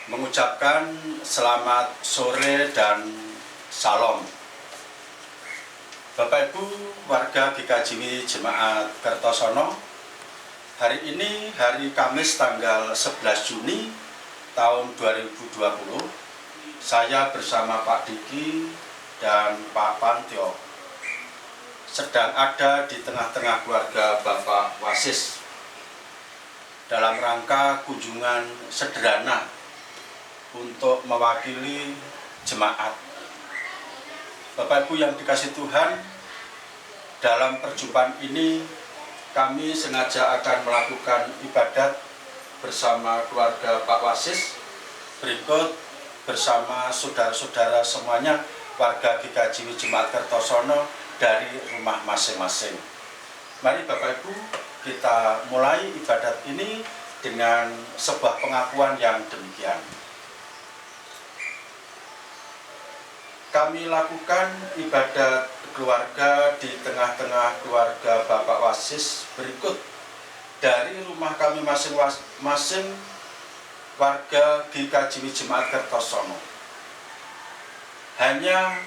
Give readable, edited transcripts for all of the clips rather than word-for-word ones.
mengucapkan selamat sore dan salam. Bapak Ibu warga GKJW Jemaat Kertosono, hari ini hari Kamis tanggal 11 Juni tahun 2020, saya bersama Pak Diki dan Pak Pantio sedang ada di tengah-tengah keluarga Bapak Wasis dalam rangka kunjungan sederhana untuk mewakili jemaat. Bapak Ibu yang dikasihi Tuhan, dalam perjumpaan ini kami sengaja akan melakukan ibadat bersama keluarga Pak Wasis, berikut bersama saudara-saudara semuanya warga GKJW Jemaat Kertosono dari rumah masing-masing. Mari Bapak Ibu, kita mulai ibadat ini dengan sebuah pengakuan yang demikian. Kami lakukan ibadat keluarga di tengah-tengah keluarga Bapak Wasis berikut dari rumah kami masing-masing warga GKJW Jemaat Kertosono. Hanya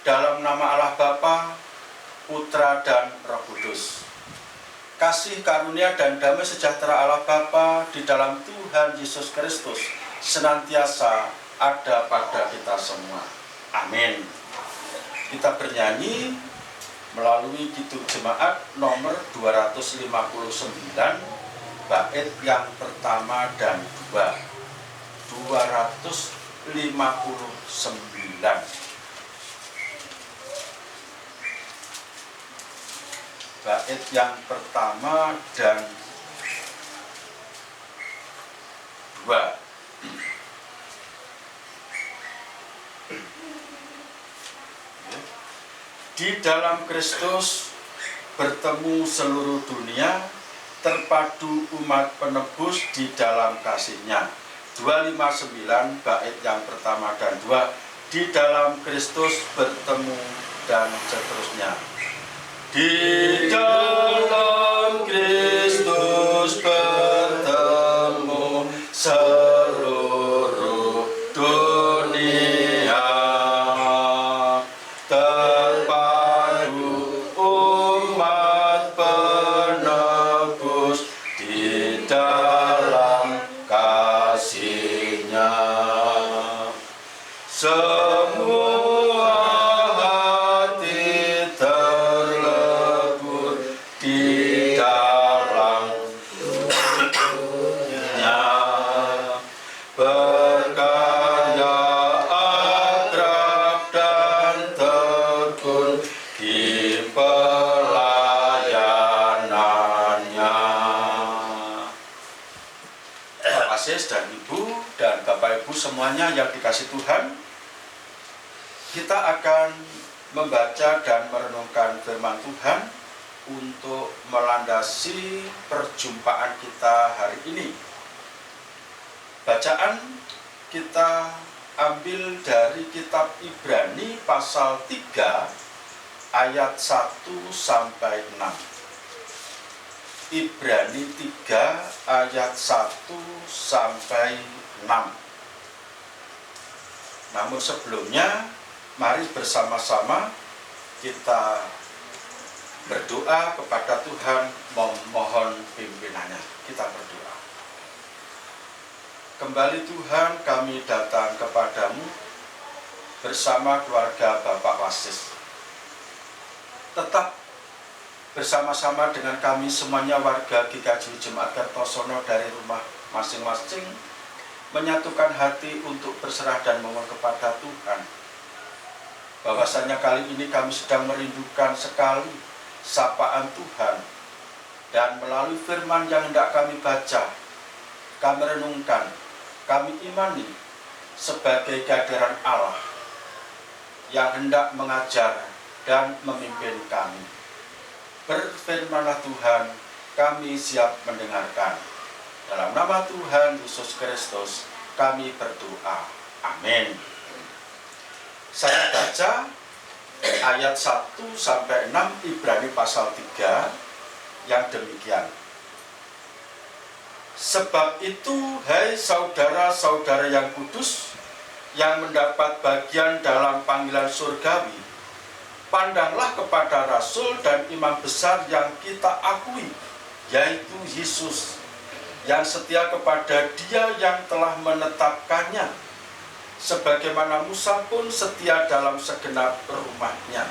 dalam nama Allah Bapa, Putra dan Roh Kudus. Kasih karunia dan damai sejahtera Allah Bapa di dalam Tuhan Yesus Kristus senantiasa ada pada kita semua. Amin. Kita bernyanyi melalui Kidung Jemaat nomor 259, bait yang pertama dan 2. 259. Bait yang pertama dan 2. Di dalam Kristus bertemu seluruh dunia, terpadu umat penebus di dalam kasih-Nya. 259 bait yang pertama dan 2. Di dalam Kristus bertemu dan seterusnya. Di dalam Kristus bertemu seluruh dunia, terpadu umat penebus di dalam kasih-Nya. Semua hati terlebur di dalam dunia, berkarya akrab dan tekun di pelayanannya. Bapak Asis dan Ibu dan Bapak Ibu semuanya yang dikasihi Tuhan, kita akan membaca dan merenungkan firman Tuhan untuk melandasi perjumpaan kita hari ini. Bacaan kita ambil dari kitab Ibrani pasal 3 ayat 1 sampai 6. Ibrani 3 ayat 1 sampai 6. Namun sebelumnya, mari bersama-sama kita berdoa kepada Tuhan, memohon pimpinannya. Kita berdoa. Kembali Tuhan, kami datang kepadamu bersama keluarga Bapak Wasis. Tetap bersama-sama dengan kami semuanya warga GKJW Jemaat Kertosono dari rumah masing-masing, menyatukan hati untuk berserah dan memohon kepada Tuhan. Bahwasanya kali ini kami sedang merindukan sekali sapaan Tuhan, dan melalui firman yang hendak kami baca, kami renungkan, kami imani sebagai kehadiran Allah yang hendak mengajar dan memimpin kami. Berfirmanlah Tuhan, kami siap mendengarkan. Dalam nama Tuhan Yesus Kristus kami berdoa. Amin. Saya baca ayat 1 sampai 6 Ibrani pasal 3 yang demikian. Sebab itu, hai saudara-saudara yang kudus, yang mendapat bagian dalam panggilan surgawi, pandanglah kepada Rasul dan Imam Besar yang kita akui, yaitu Yesus, yang setia kepada Dia yang telah menetapkannya, sebagaimana Musa pun setia dalam segenap rumahnya.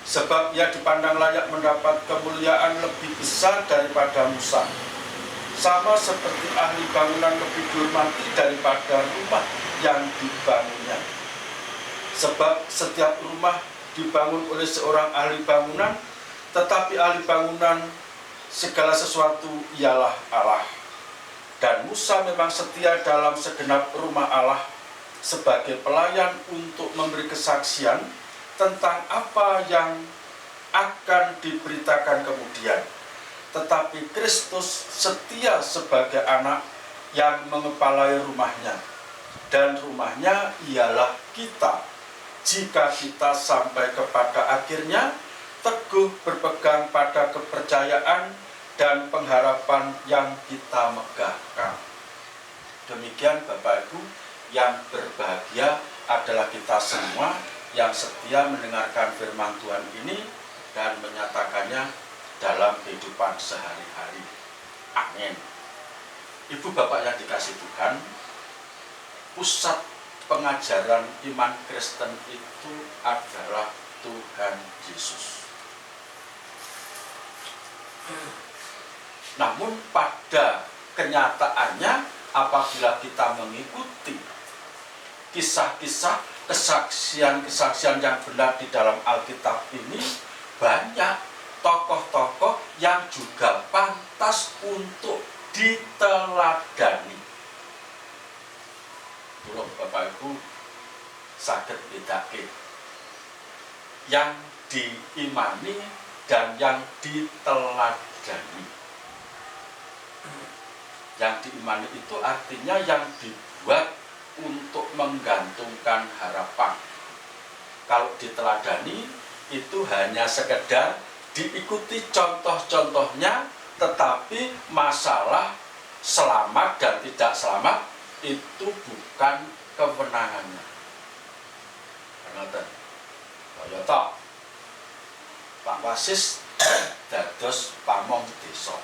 Sebab ia dipandang layak mendapat kemuliaan lebih besar daripada Musa, sama seperti ahli bangunan lebih dihormati daripada rumah yang dibangunnya. Sebab setiap rumah dibangun oleh seorang ahli bangunan, tetapi ahli bangunan segala sesuatu ialah Allah. Dan Musa memang setia dalam segenap rumah Allah sebagai pelayan untuk memberi kesaksian tentang apa yang akan diberitakan kemudian. Tetapi Kristus setia sebagai anak yang mengepalai rumahnya, dan rumahnya ialah kita, jika kita sampai kepada akhirnya teguh berpegang pada kepercayaan dan pengharapan yang kita megahkan. Demikian Bapak Ibu yang berbahagia adalah kita semua yang setia mendengarkan firman Tuhan ini dan menyatakannya dalam kehidupan sehari-hari. Amin. Ibu Bapak yang dikasih Tuhan, pusat pengajaran iman Kristen itu adalah Tuhan Yesus. Namun pada kenyataannya, apabila kita mengikuti kisah-kisah, kesaksian-kesaksian yang benar di dalam Alkitab ini, banyak tokoh-tokoh yang juga pantas untuk diteladani. Tolong Bapak Ibu saged bedake yang diimani dan yang diteladani. Yang diimani itu artinya yang dibuat untuk menggantungkan harapan. Kalau diteladani itu hanya sekedar diikuti contoh-contohnya, tetapi masalah selamat dan tidak selamat itu bukan kewenangannya. Kaya ta Pak Wasis dados pamong desa.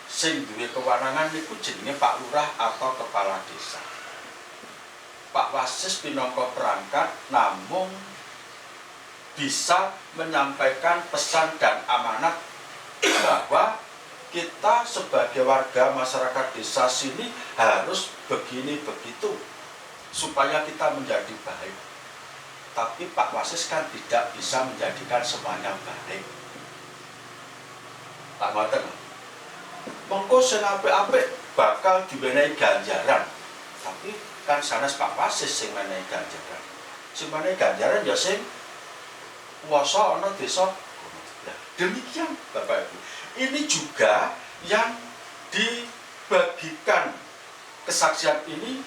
Sing duwe kewenangan niku jenenge Pak Lurah atau kepala desa. Pak Wasis minangka perangkat namung bisa menyampaikan pesan dan amanat bahwa kita sebagai warga masyarakat desa sini harus begini begitu supaya kita menjadi baik. Tapi Pak Wasis kan tidak bisa menjadikan semuanya baik. Tak ngoten. Mengko sing apik-apik bakal diwenehi ganjaran. Tapi kan sanes Pak Wasis sing menehi ganjaran. Sing menehi ganjaran ya sing kuwasa ana desa. Nah, demikian Bapak Ibu. Ini juga yang dibagikan kesaksian ini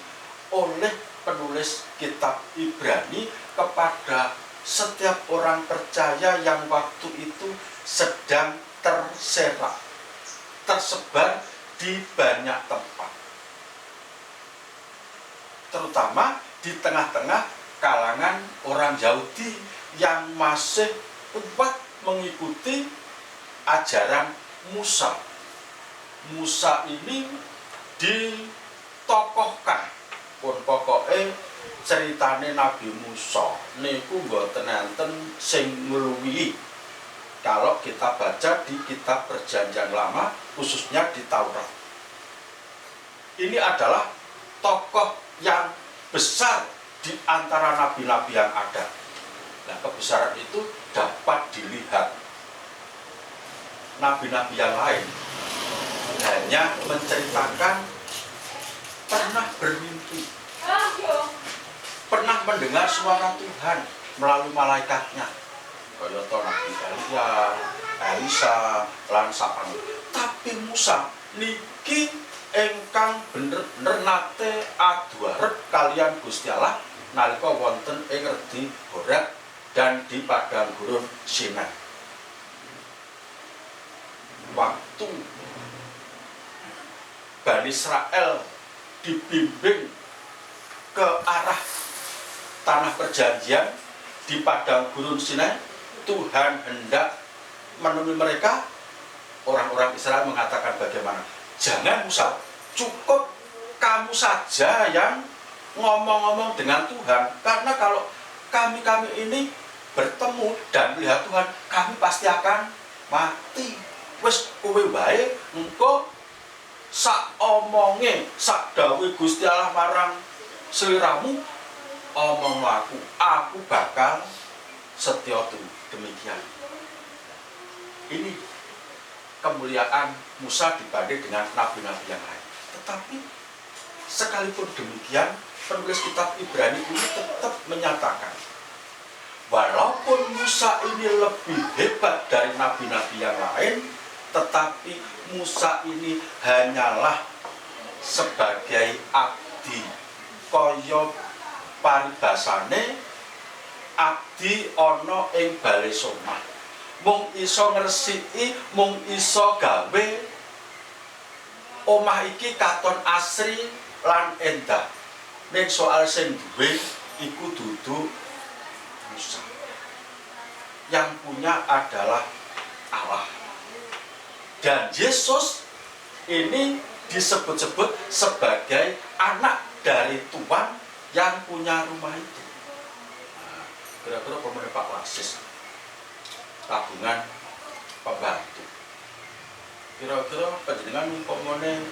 oleh penulis kitab Ibrani kepada setiap orang percaya yang waktu itu sedang tersebar di banyak tempat, terutama di tengah-tengah kalangan orang Yahudi yang masih kuat mengikuti ajaran Musa. Musa ini ditokohkan, pun pokoknya ceritane Nabi Musa niku mboten enten sing ngluwihi. Kalau kita baca di kitab Perjanjian Lama, khususnya di Taurat, ini adalah tokoh yang besar di antara nabi-nabi yang ada. Nah, kebesaran itu dapat dilihat. Nabi-nabi yang lain hanya menceritakan pernah bermimpi, pernah mendengar suara Tuhan melalui malaikatnya, kaya Nabi Elia, Elisa, lan sapane. Tapi Musa niki ingkang bener-bener nate adu arep kalian Gusti Allah nalika wonten ing redi Horeb dan di padang gurun Sinai. Waktu Bani Israel dibimbing ke arah tanah perjanjian di padang gurun Sinai, Tuhan hendak menemui mereka. Orang-orang Israel mengatakan bagaimana? Jangan Musa, cukup kamu saja yang ngomong-ngomong dengan Tuhan, karena kalau kami ini bertemu dan melihat Tuhan, kami pasti akan mati. Wes kowe wae engko sak omonge, sak dawuhe Gusti Allah marang sliramu, omong aku bakal setya demikian. Ini kemuliaan Musa dibanding dengan nabi-nabi yang lain. Tetapi sekalipun demikian, penulis kitab Ibrani ini tetap menyatakan walaupun Musa ini lebih hebat dari nabi-nabi yang lain, tetapi Musa ini hanyalah sebagai abdi. Kaya paribasane abdi ana ing bale omah, mung iso ngresiki, mung iso gawe omah iki katon asri lan endah. Ning soal sing duwe iku dudu Musa. Yang punya adalah Allah. Dan Yesus ini disebut-sebut sebagai anak dari Tuhan yang punya rumah itu. Nah, kira-kira pemenang Pak Wasis, tabungan pembantu. Kira-kira panjenengan umpamane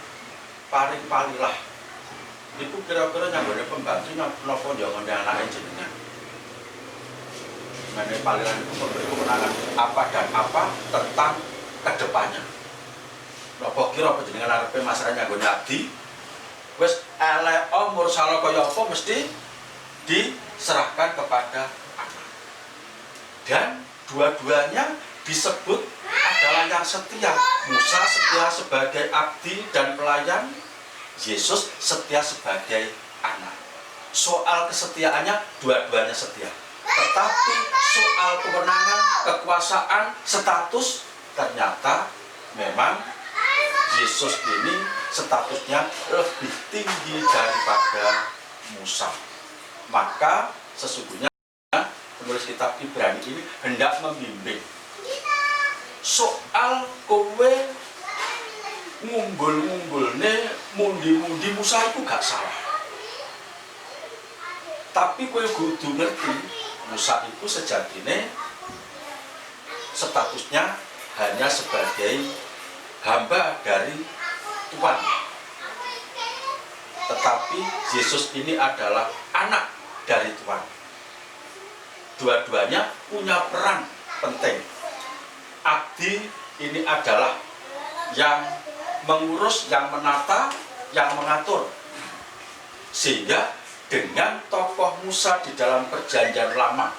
paring palilah. Iku kira-kira nyanggone pembantu napa njangone anake jenengan. Mengenai palilan itu memberi kemenangan apa dan apa tentang kedepannya. Napa kira panjenengan arepe masalah nyanggone abdi, wis elek umur salah kaya apa mesti diserahkan kepada anak. Dan dua-duanya disebut adalah yang setia. Musa setia sebagai abdi dan pelayan, Yesus setia sebagai anak. Soal kesetiaannya dua-duanya setia. Tetapi soal kewenangan, kekuasaan, status, ternyata memang Yesus ini statusnya lebih tinggi daripada Musa. Maka sesungguhnya penulis kitab Ibrani ini hendak membimbing soal kowe ngumbul-ngumbulne mundi-mundi Musa itu gak salah. Tapi kowe kudu ngerti Musa itu sejatine statusnya hanya sebagai hamba dari Tuhan. Tetapi Yesus ini adalah anak dari Tuhan. Dua-duanya punya peran penting. Abdi ini adalah yang mengurus, yang menata, yang mengatur. Sehingga dengan tokoh Musa di dalam perjanjian lama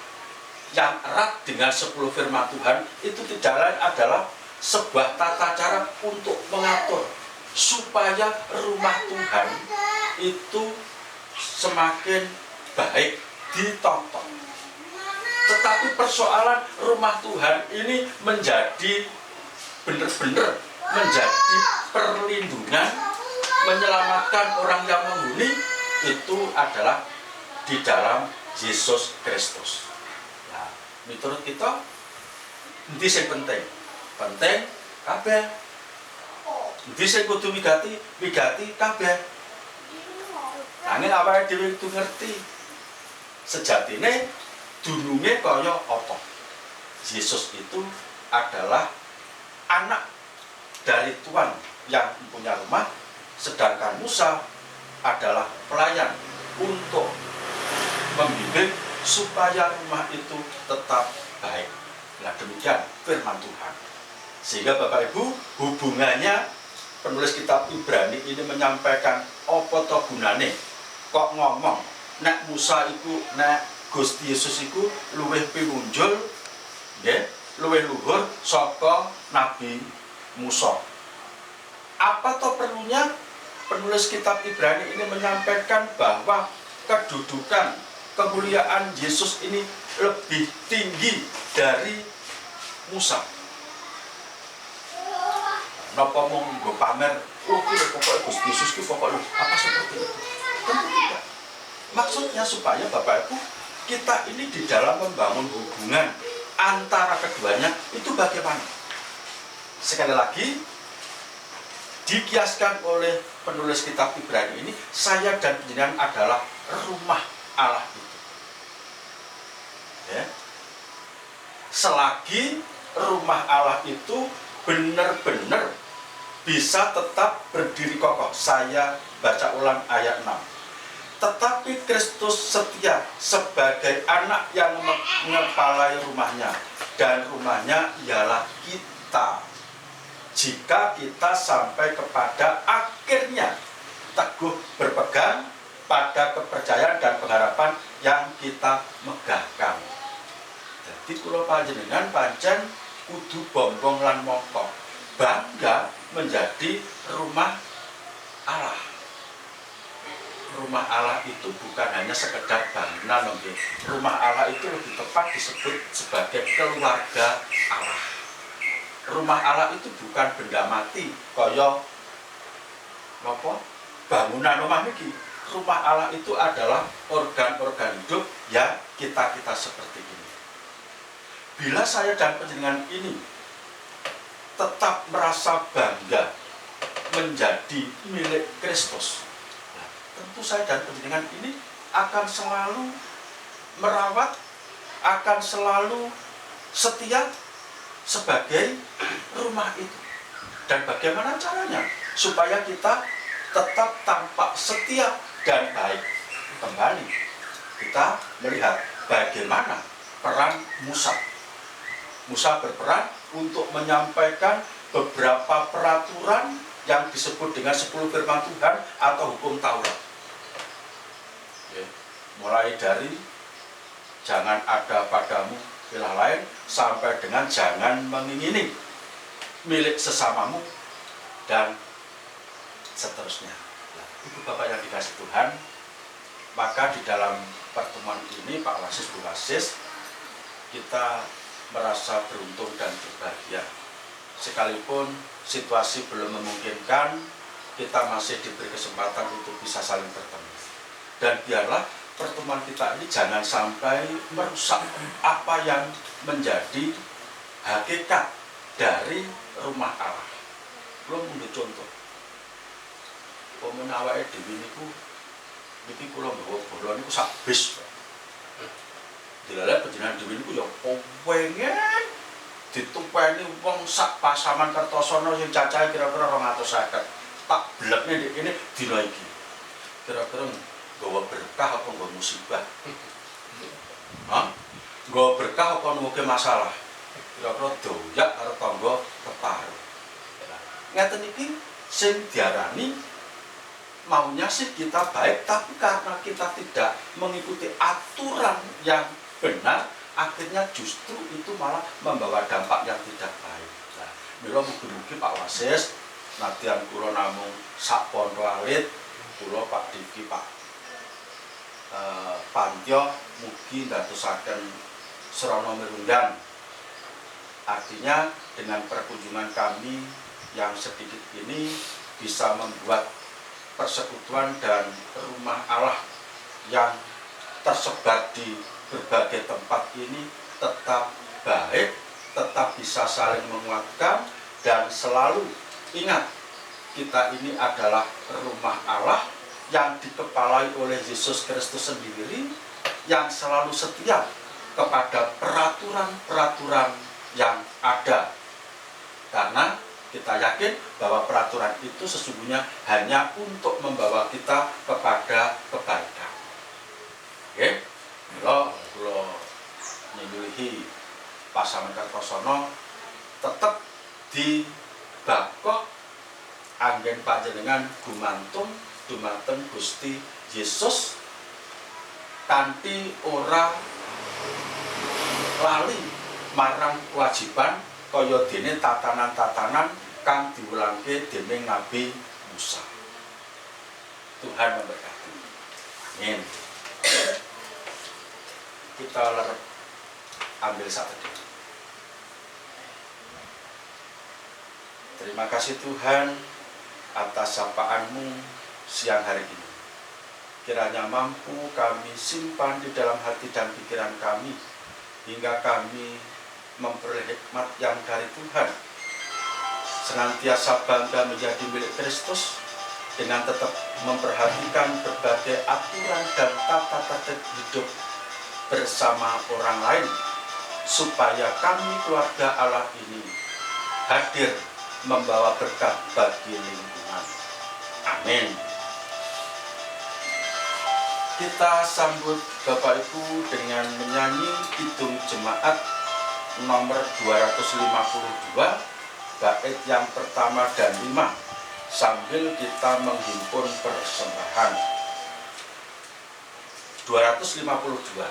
yang erat dengan 10 firman Tuhan, itu tidak lain adalah sebuah tata cara untuk mengatur supaya rumah Tuhan itu semakin baik ditonton. Tetapi persoalan rumah Tuhan ini menjadi benar-benar menjadi perlindungan, menyelamatkan orang yang menghuni, itu adalah di dalam Yesus Kristus. Nah, menurut kita ini yang penting. Penting kabeh. Endi sing kudu wigati kabeh. Nanging awake dhewe kudu ngerti sejatine dununge kaya apa. Yesus itu adalah anak dari Tuhan yang punya rumah, sedangkan Musa adalah pelayan untuk membimbing supaya rumah itu tetap baik. Nah, demikian firman Tuhan. Sehingga Bapak Ibu, hubungannya penulis kitab Ibrani ini menyampaikan apa to gunane kok ngomong nek Musa iku, nek Gusti Yesus iku luwih pinunjul nggih, luwih luhur saka Nabi Musa. Apa to perlunya penulis kitab Ibrani ini menyampaikan bahwa kedudukan kemuliaan Yesus ini lebih tinggi dari Musa. Napa mung nggo pamer oh pokoknya Gusti Yesus itu pokoknya apa seperti itu. Tentu tidak. Maksudnya supaya Bapak Ibu, kita ini di dalam membangun hubungan antara keduanya itu bagaimana? Sekali lagi, dikiaskan oleh penulis kitab Ibrani ini, saya dan jenengan adalah rumah Allah itu. Ya. Selagi rumah Allah itu benar-benar bisa tetap berdiri kokoh. Saya baca ulang ayat 6. Tetapi Kristus setia sebagai anak yang mengepalai rumahnya, dan rumahnya ialah kita. Jika kita sampai kepada akhirnya teguh berpegang pada kepercayaan dan pengharapan yang kita megahkan. Jadi kula panjenengan pancen kudu bombong lan mongko bangga menjadi rumah Allah. Rumah Allah itu bukan hanya sekedar bangunan, rumah Allah itu lebih tepat disebut sebagai keluarga Allah. Rumah Allah itu bukan benda mati, kaya apa? Bangunan rumah niki. Rumah Allah itu adalah organ-organ hidup yang kita seperti ini. Bila saya dan panjenengan ini tetap merasa bangga menjadi milik Kristus, tentu saya dan panjenengan ini akan selalu merawat, akan selalu setia sebagai rumah itu. Dan bagaimana caranya supaya kita tetap tampak setia dan baik? Kembali kita melihat bagaimana peran Musa. Musa berperan untuk menyampaikan beberapa peraturan yang disebut dengan 10 firman Tuhan atau hukum Taurat. Ya, mulai dari jangan ada padamu ilah lain sampai dengan jangan mengingini milik sesamamu dan seterusnya. Nah, Ibu Bapak yang dikasih Tuhan, maka di dalam pertemuan ini Pak Wasis Bu Wasis, kita merasa beruntung dan berbahagia. Sekalipun situasi belum memungkinkan, kita masih diberi kesempatan untuk bisa saling bertemu. Dan biarlah pertemuan kita ini jangan sampai merusak apa yang menjadi hakikat dari rumah Allah. Belum untuk contoh, pemen awake dhewe niku niki kula nggawa bola niku sak bis. Dilala panjenengan dhewe niku ya pengen ditupeni wong sak Pasaman Kertosono sing cacahe kira-kira 250. Tak blekne ndek kene dina iki. Kira-kira nggawa berkah apa nggawa musibah? Hah? Nggawa berkah apa nuwuhke masalah? Kira-kira doyak karo tangga keparu. Ngeten iki sing diarani maunya sih kita baik, tapi karena kita tidak mengikuti aturan yang benar, akhirnya justru itu malah membawa dampak yang tidak baik. Nah, mila mugi-mugi Pak Wasis, nadyan kula namung sak pondho alit, kula Pak Diki, Pak Pantyo, mugi ndadosaken srana mirunggan. Artinya dengan perkunjungan kami yang sedikit ini bisa membuat persekutuan dan rumah Allah yang tersebar di berbagai tempat ini tetap baik, tetap bisa saling menguatkan, dan selalu ingat kita ini adalah rumah Allah yang dikepalai oleh Yesus Kristus sendiri, yang selalu setia kepada peraturan-peraturan yang ada, karena kita yakin bahwa peraturan itu sesungguhnya hanya untuk membawa kita kepada kebaikan. Oke, mila kula nyuwuhi Pasaman Kertosono tetap di bakoh anggen panjenengan gumantung dumateng Gusti Yesus kanthi ora lali marang kewajiban kaya dene tatanan-tatanan kang diwulangke dening Nabi Musa. Tuhan memberkati. Amin. Kita ambil satu. Terima kasih Tuhan, atas sapaan-Mu siang hari ini. Kiranya mampu kami simpan di dalam hati dan pikiran kami, hingga kami memperoleh hikmat yang dari Tuhan, senantiasa bangga menjadi milik Kristus, dengan tetap memperhatikan berbagai aturan dan tata tertib hidup bersama orang lain, supaya kami keluarga Allah ini hadir membawa berkat bagi lingkungan. Amin. Kita sambut Bapak Ibu dengan menyanyi Kidung Jemaat nomor 252, bait yang pertama dan 5, sambil kita menghimpun persembahan. 252.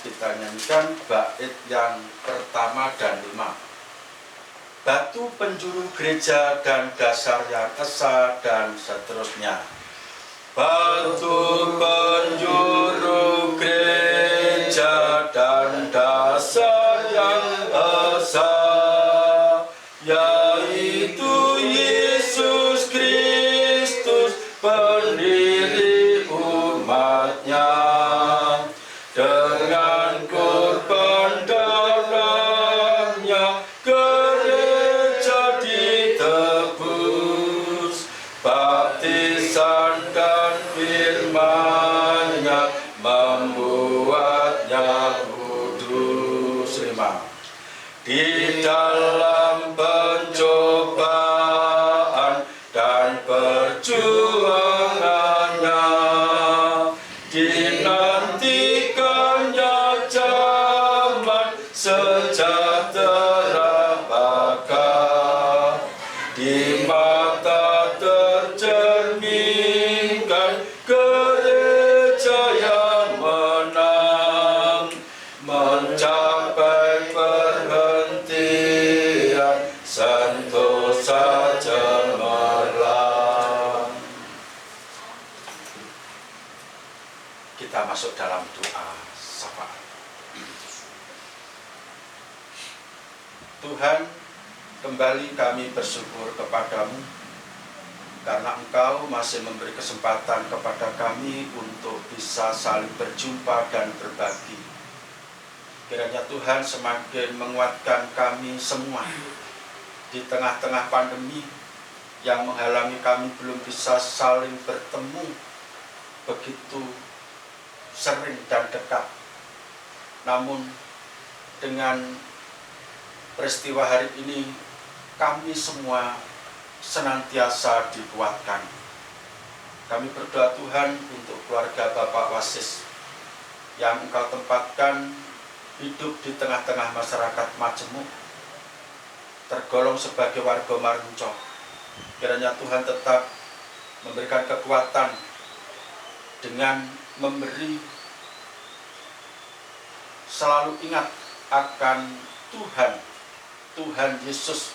Kita nyanyikan bait yang pertama dan 5. Batu penjuru gereja dan dasarnya esa, dan seterusnya. Batu penjuru gereja dan dasar yang esa, yaitu Yesus Kristus, pendiri umatnya. Dengan korban darahnya gereja ditebus, baptisan dan firman-Nya membuatnya kudus. 5. Di dalam pencobaan dan perjuangannya, dinantikannya zaman sejahtera baka, di mata tercerminkan gereja yang menang, mencapai perhentian sentosa cemerlang. Kita masuk dalam doa syafaat. Tuhan, kembali kami bersyukur kepadamu karena Engkau masih memberi kesempatan kepada kami untuk bisa saling berjumpa dan berbagi. Kiranya Tuhan semakin menguatkan kami semua di tengah-tengah pandemi yang menghalangi kami belum bisa saling bertemu begitu sering dan dekat. Namun dengan peristiwa hari ini, kami semua senantiasa dikuatkan. Kami berdoa Tuhan untuk keluarga Bapak Wasis yang Engkau tempatkan hidup di tengah-tengah masyarakat Majemuk, tergolong sebagai warga Marunco. Kiranya Tuhan tetap memberikan kekuatan dengan memberi selalu ingat akan Tuhan Yesus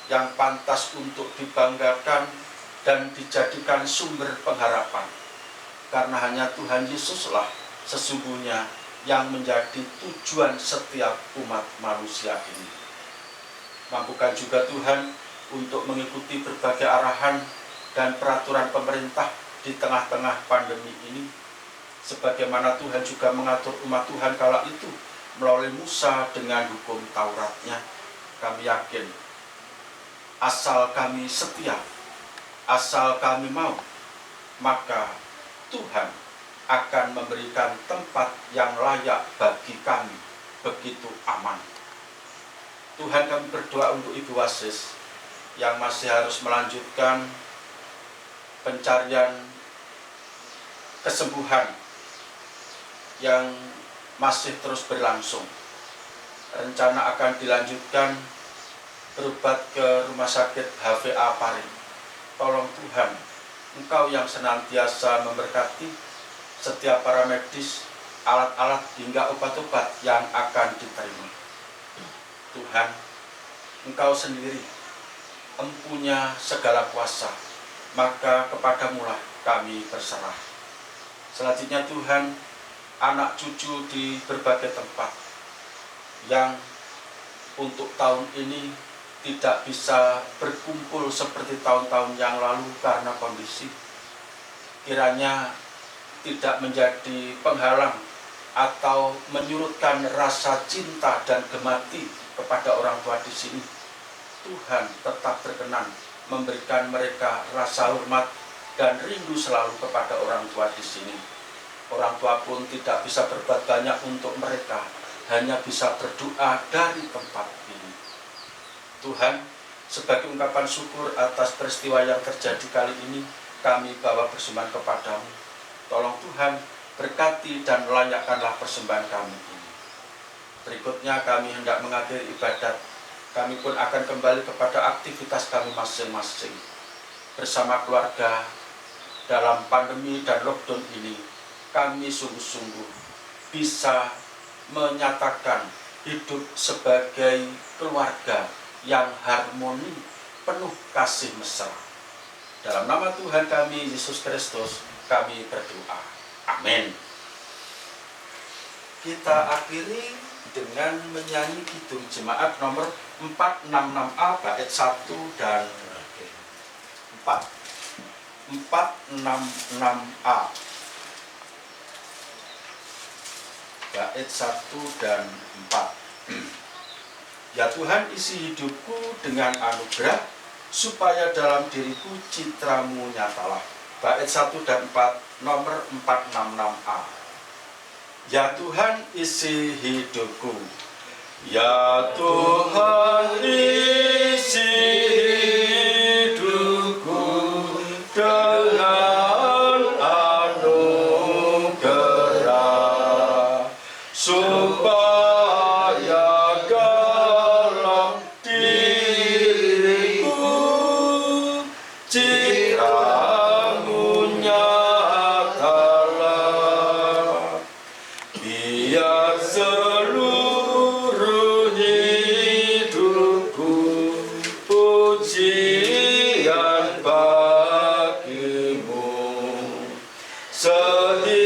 yang pantas untuk dibanggakan dan dijadikan sumber pengharapan. Karena hanya Tuhan Yesuslah sesungguhnya yang menjadi tujuan setiap umat manusia ini. Mampukan juga Tuhan untuk mengikuti berbagai arahan dan peraturan pemerintah di tengah-tengah pandemi ini, sebagaimana Tuhan juga mengatur umat Tuhan kala itu melalui Musa dengan hukum Tauratnya. Kami yakin, asal kami setia, asal kami mau, maka Tuhan akan memberikan tempat yang layak bagi kami, begitu aman. Tuhan, kami berdoa untuk Ibu Wasis yang masih harus melanjutkan pencarian kesembuhan yang masih terus berlangsung. Rencana akan dilanjutkan berobat ke rumah sakit HVA Paring. Tolong Tuhan, Engkau yang senantiasa memberkati setiap para medis, alat-alat hingga obat-obat yang akan diterima. Tuhan, Engkau sendiri empunya segala kuasa, maka kepadamu-lah kami berserah. Selanjutnya Tuhan, anak cucu di berbagai tempat yang untuk tahun ini tidak bisa berkumpul seperti tahun-tahun yang lalu karena kondisi. Kiranya tidak menjadi penghalang atau menyurutkan rasa cinta dan gemati kepada orang tua di sini. Tuhan tetap berkenan memberikan mereka rasa hormat dan rindu selalu kepada orang tua di sini. Orang tua pun tidak bisa berbuat banyak untuk mereka, hanya bisa berdoa dari tempat ini. Tuhan, sebagai ungkapan syukur atas peristiwa yang terjadi kali ini, kami bawa persembahan kepadamu. Tolong Tuhan, berkati dan layakkanlah persembahan kami ini. Berikutnya kami hendak mengakhiri ibadat. Kami pun akan kembali kepada aktivitas kami masing-masing. Bersama keluarga, dalam pandemi dan lockdown ini, kami sungguh-sungguh bisa menyatakan hidup sebagai keluarga yang harmoni, penuh kasih mesra. Dalam nama Tuhan kami, Yesus Kristus, kami berdoa. Amin. Kita akhiri dengan menyanyi kidung jemaat nomor 466A bait 1 dan 4. 466A bait 1 dan 4. Ya Tuhan, isi hidupku dengan anugerah, supaya dalam diriku citramu nyatalah. Bait 1 dan 4 nomor 466A. Ya Tuhan, isi hidupku. Ya Tuhan, isi hidupku dengan anugerah, supaya dalam diriku citramu nyatalah. Biar seluruh hidupku pujian bagimu, sehingga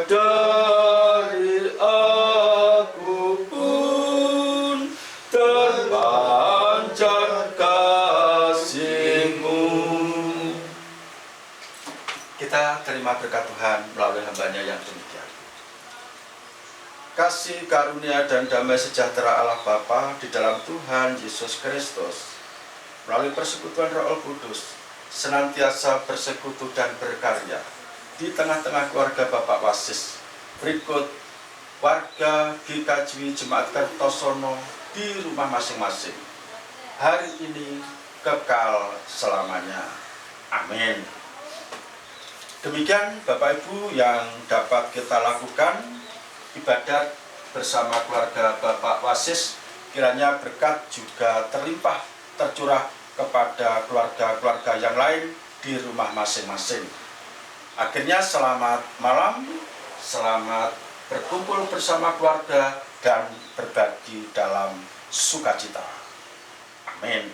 dari aku pun terpancar kasih-Mu. Kita terima berkat Tuhan melalui hamba-Nya yang demikian. Kasih karunia dan damai sejahtera Allah Bapa di dalam Tuhan Yesus Kristus melalui persekutuan Roh Kudus senantiasa bersekutu dan berkarya di tengah-tengah keluarga Bapak Wasis. Berikut warga GKJ Jemaat Kertosono di rumah masing-masing. Hari ini kekal selamanya. Amin. Demikian Bapak Ibu yang dapat kita lakukan ibadat bersama keluarga Bapak Wasis. Kiranya berkat juga terlimpah tercurah kepada keluarga-keluarga yang lain di rumah masing-masing. Akhirnya selamat malam, selamat berkumpul bersama keluarga dan berbagi dalam sukacita. Amin.